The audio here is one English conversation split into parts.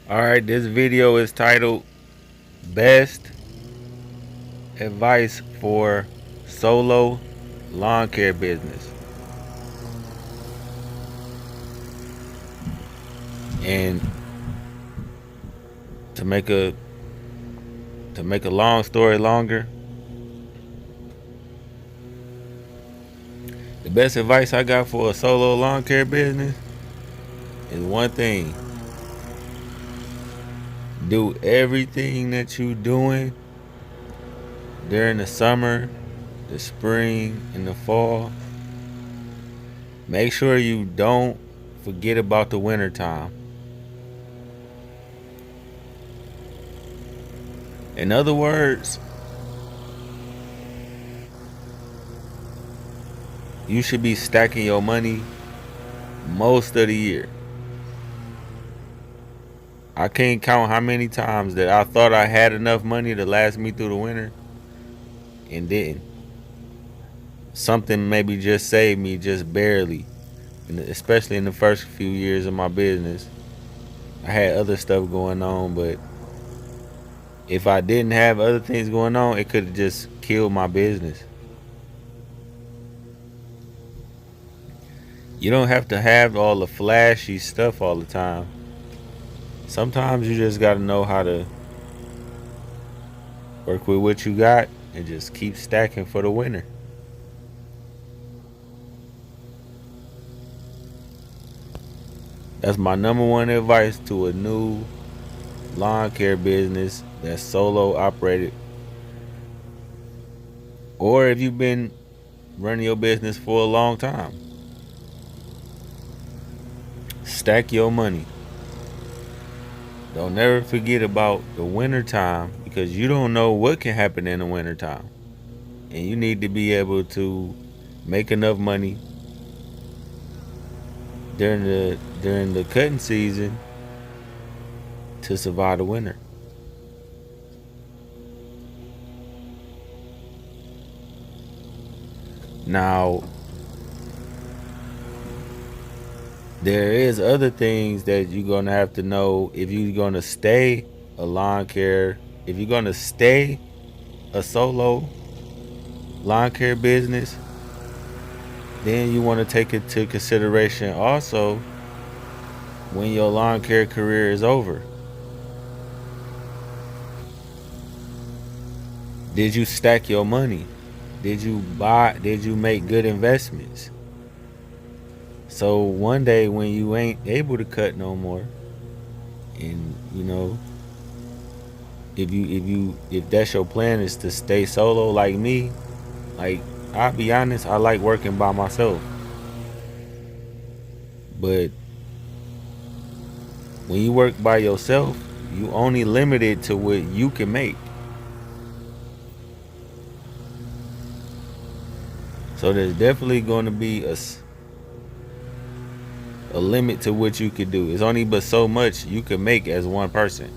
Alright, this video is titled Best Advice for Solo Lawn Care Business. And to make a long story longer, the best advice I got for a solo lawn care business is one thing. Do everything that you doing during the summer, the spring, and the fall. Make sure you don't forget about the winter time. In other words, you should be stacking your money most of the year. I can't count how many times that I thought I had enough money to last me through the winter and didn't. Something maybe just saved me just barely, especially in the first few years of my business. I had other stuff going on, but if I didn't have other things going on, it could have just killed my business. You don't have to have all the flashy stuff all the time. Sometimes you just got to know how to work with what you got and just keep stacking for the winter. That's my number one advice to a new lawn care business that's solo operated. Or if you've been running your business for a long time, stack your money. Don't never forget about the winter time, because you don't know what can happen in the winter time. And you need to be able to make enough money during the cutting season to survive the winter. Now, there is other things that you're gonna have to know if you're gonna stay a lawn care. If you're gonna stay a solo lawn care business, then you want to take it to consideration also when your lawn care career is over. Did you stack your money? Did you make good investments? So one day when you ain't able to cut no more, and if that's your plan is to stay solo like me, like, I'll be honest, I like working by myself. But when you work by yourself, you only limited to what you can make. So there's definitely going to be a limit to what you could do. It's only but so much you can make as one person.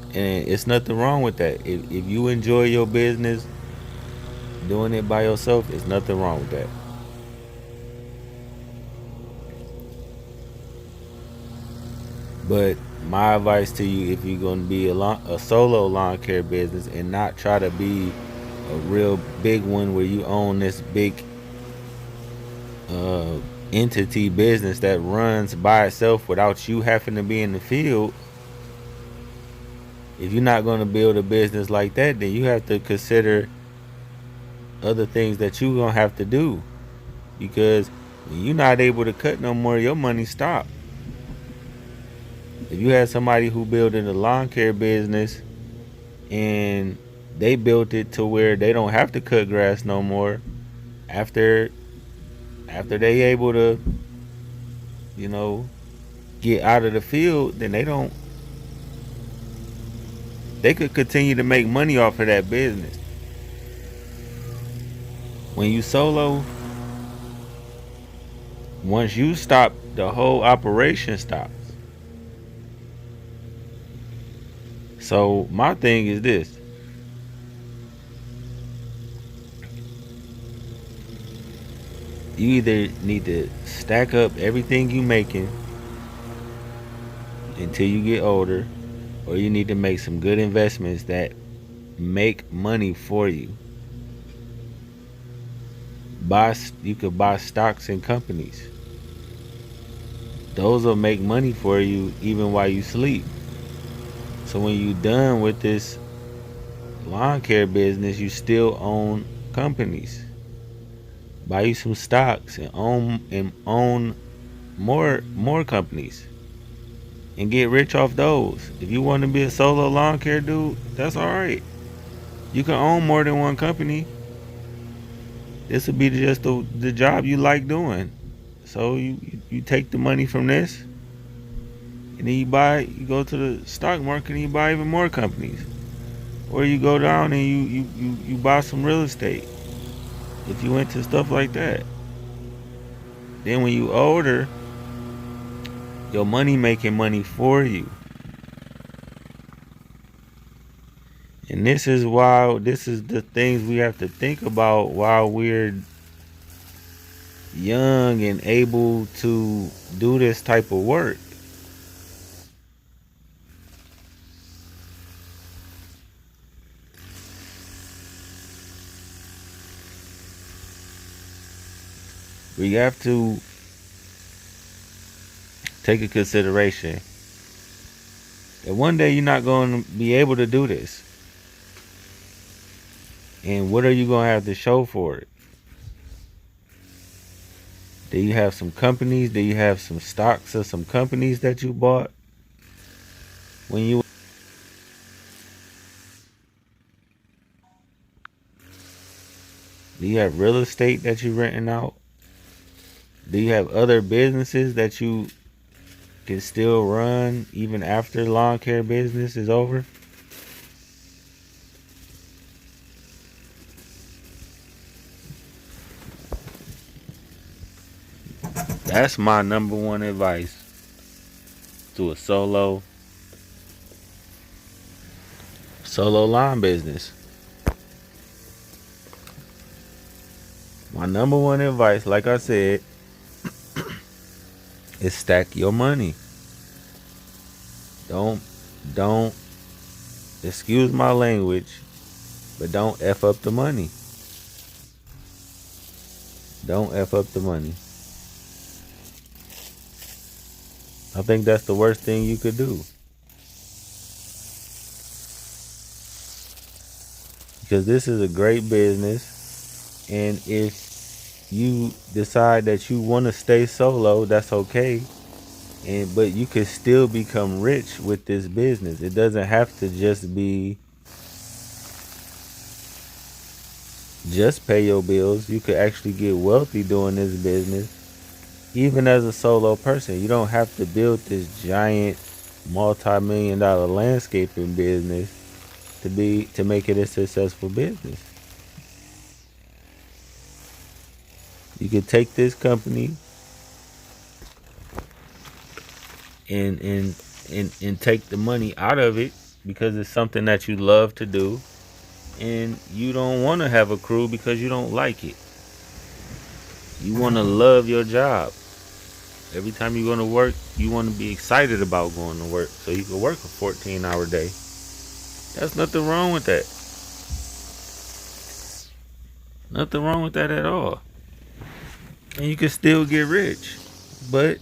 And it's nothing wrong with that. If you enjoy your business doing it by yourself, there's nothing wrong with that. But my advice to you, if you're going to be a solo lawn care business and not try to be a real big one where you own this big entity business that runs by itself without you having to be in the field, if you're not going to build a business like that, then you have to consider other things that you're going to have to do, because when you're not able to cut no more, your money stop. If you had somebody who building a lawn care business and they built it to where they don't have to cut grass no more after they able to get out of the field, then they could continue to make money off of that business. When you solo, once you stop, the whole operation stops. So my thing is this: you either need to stack up everything you making until you get older, or you need to make some good investments that make money for you. You could buy stocks in companies. Those will make money for you even while you sleep. So when you done with this lawn care business, you still own companies. Buy you some stocks and own more companies and get rich off those. If you want to be a solo lawn care dude, that's all right. You can own more than one company. This would be just the job you like doing. So you take the money from this, and then you go to the stock market and you buy even more companies. Or you go down and you buy some real estate. If you into stuff like that. Then when you older, your money making money for you. And this is the things we have to think about while we're young and able to do this type of work. We have to take a consideration that one day you're not going to be able to do this. And what are you going to have to show for it? Do you have some companies? Do you have some stocks of some companies that you bought when you? Do you have real estate that you're renting out? Do you have other businesses that you can still run even after lawn care business is over? That's my number one advice to a solo lawn business. My number one advice, like I said, is stack your money. Don't excuse my language, but don't F up the money. Don't F up the money. I think that's the worst thing you could do. Because this is a great business, and if you decide that you want to stay solo, that's okay. But you can still become rich with this business. It doesn't have to just pay your bills. You could actually get wealthy doing this business. Even as a solo person, you don't have to build this giant multi-million-dollar landscaping business to make it a successful business. You could take this company and take the money out of it because it's something that you love to do, and you don't want to have a crew because you don't like it. You want to love your job. Every time you're going to work, you want to be excited about going to work so you can work a 14-hour day. There's nothing wrong with that. Nothing wrong with that at all. And you can still get rich. But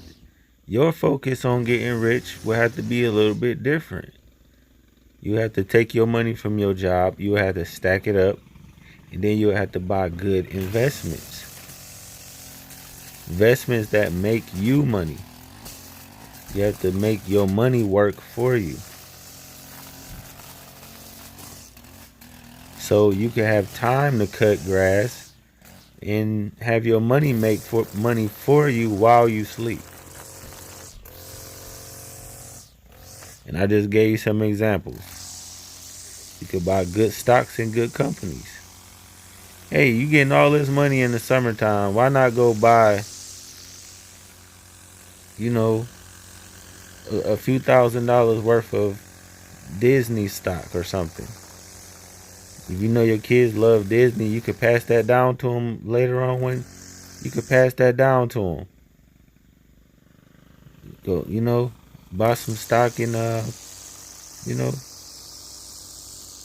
your focus on getting rich will have to be a little bit different. You have to take your money from your job. You have to stack it up. And then you have to buy good investments. Investments that make you money. You have to make your money work for you. So you can have time to cut grass and have your money make money for you while you sleep. And I just gave you some examples. You could buy good stocks in good companies. Hey, you getting all this money in the summertime. Why not go buy, a few $1,000s worth of Disney stock or something? If you know your kids love Disney, you could pass that down to them later on when you could pass that down to them. Go, Buy some stock in you know,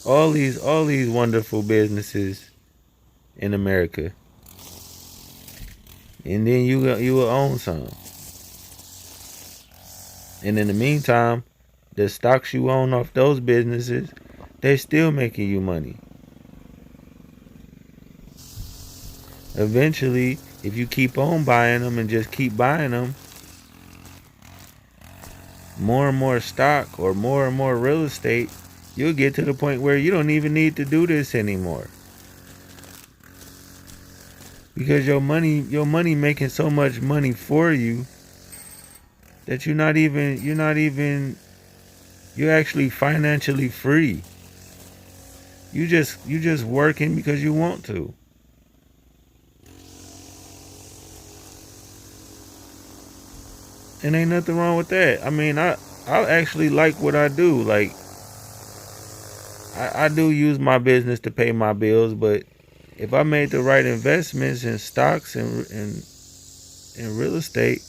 all these wonderful businesses in America, and then you will own some. And in the meantime, the stocks you own off those businesses, they're still making you money. Eventually, if you keep on buying them and just keep buying them, more and more stock or more and more real estate, you'll get to the point where you don't even need to do this anymore. Because your money making so much money for you that you're actually financially free. You just working because you want to. And ain't nothing wrong with that. I mean, I actually like what I do. Like I do use my business to pay my bills, but if I made the right investments in stocks and real estate,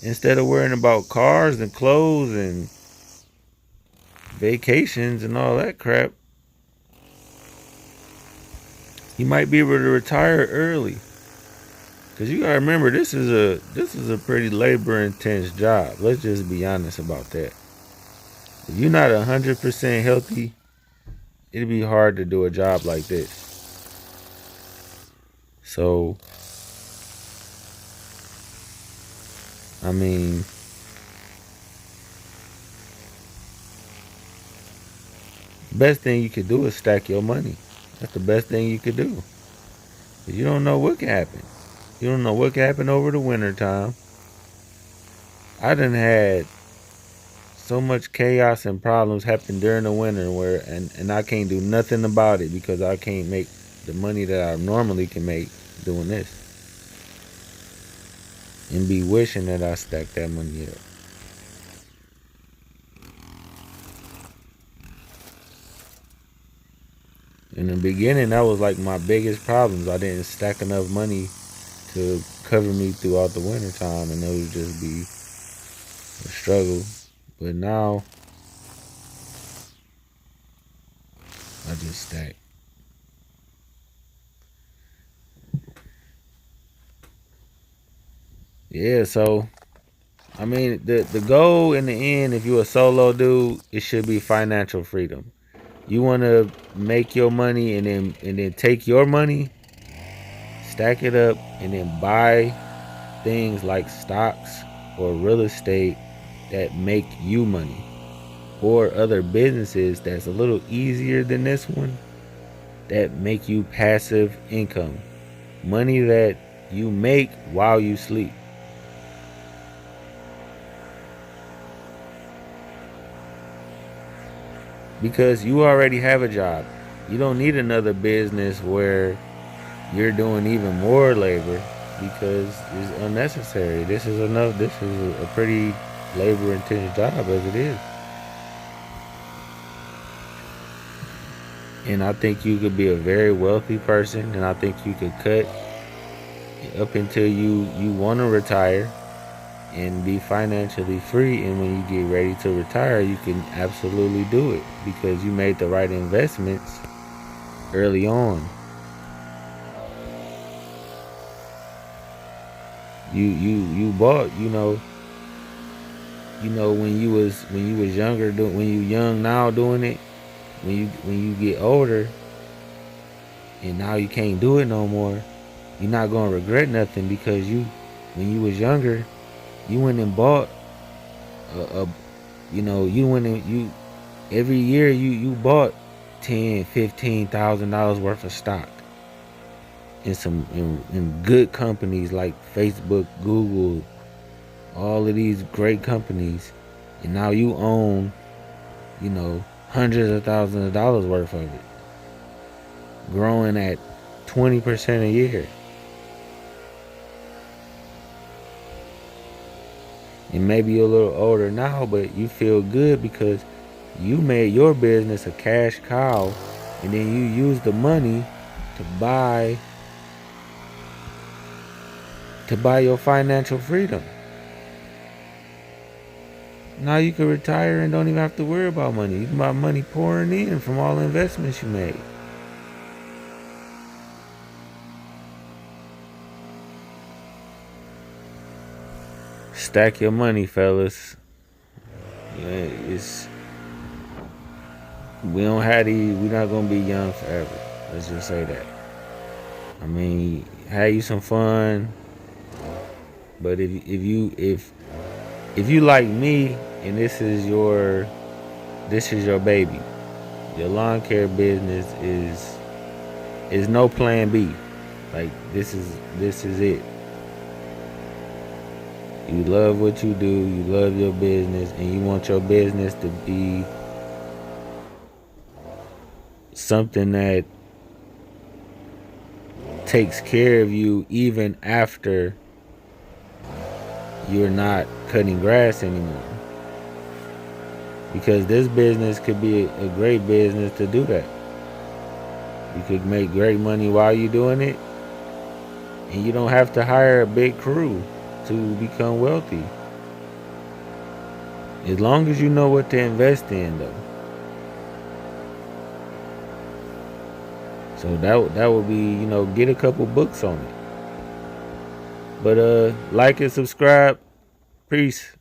instead of worrying about cars and clothes and vacations and all that crap, you might be able to retire early. Cause you gotta remember, this is a pretty labor intense job. Let's just be honest about that. If you're not 100% healthy, it'd be hard to do a job like this. So, I mean, best thing you could do is stack your money. That's the best thing you could do. 'Cause you don't know what can happen. You don't know what can happen over the winter time. I done had so much chaos and problems happen during the winter where and I can't do nothing about it because I can't make the money that I normally can make doing this. And be wishing that I stacked that money up. In the beginning, that was like my biggest problems. I didn't stack enough money to cover me throughout the winter time, and it would just be a struggle. But now, I just stack. Yeah, so I mean, the goal in the end, if you're a solo dude, it should be financial freedom. You want to make your money and then take your money, stack it up, and then buy things like stocks or real estate that make you money, or other businesses that's a little easier than this one that make you passive income, money that you make while you sleep. Because you already have a job. You don't need another business where you're doing even more labor because it's unnecessary. This is enough. This is a pretty labor intensive job as it is. And I think you could be a very wealthy person, and I think you could cut up until you want to retire and be financially free. And when you get ready to retire, you can absolutely do it because you made the right investments early on. You bought, when you was younger, when you young now doing it, when you get older and now you can't do it no more, you're not gonna regret nothing because when you was younger, you went and bought a you went and you every year you bought $10,000-$15,000 worth of stock in good companies like Facebook, Google, all of these great companies, and now you own, hundreds of thousands of dollars worth of it, growing at 20% a year. And maybe you're a little older now, but you feel good because you made your business a cash cow, and then you use the money to buy your financial freedom. Now you can retire and don't even have to worry about money. You can buy money pouring in from all the investments you made. Stack your money, fellas. Yeah, we don't have these. We're not gonna be young forever. Let's just say that. I mean, have you some fun, but if you like me and this is your baby, your lawn care business is no plan B. Like this is it. You love what you do, you love your business, and you want your business to be something that takes care of you even after you're not cutting grass anymore. Because this business could be a great business to do that. You could make great money while you're doing it, and you don't have to hire a big crew to become wealthy. As long as you know what to invest in, though. So that would be, get a couple books on it. But like and subscribe. Peace.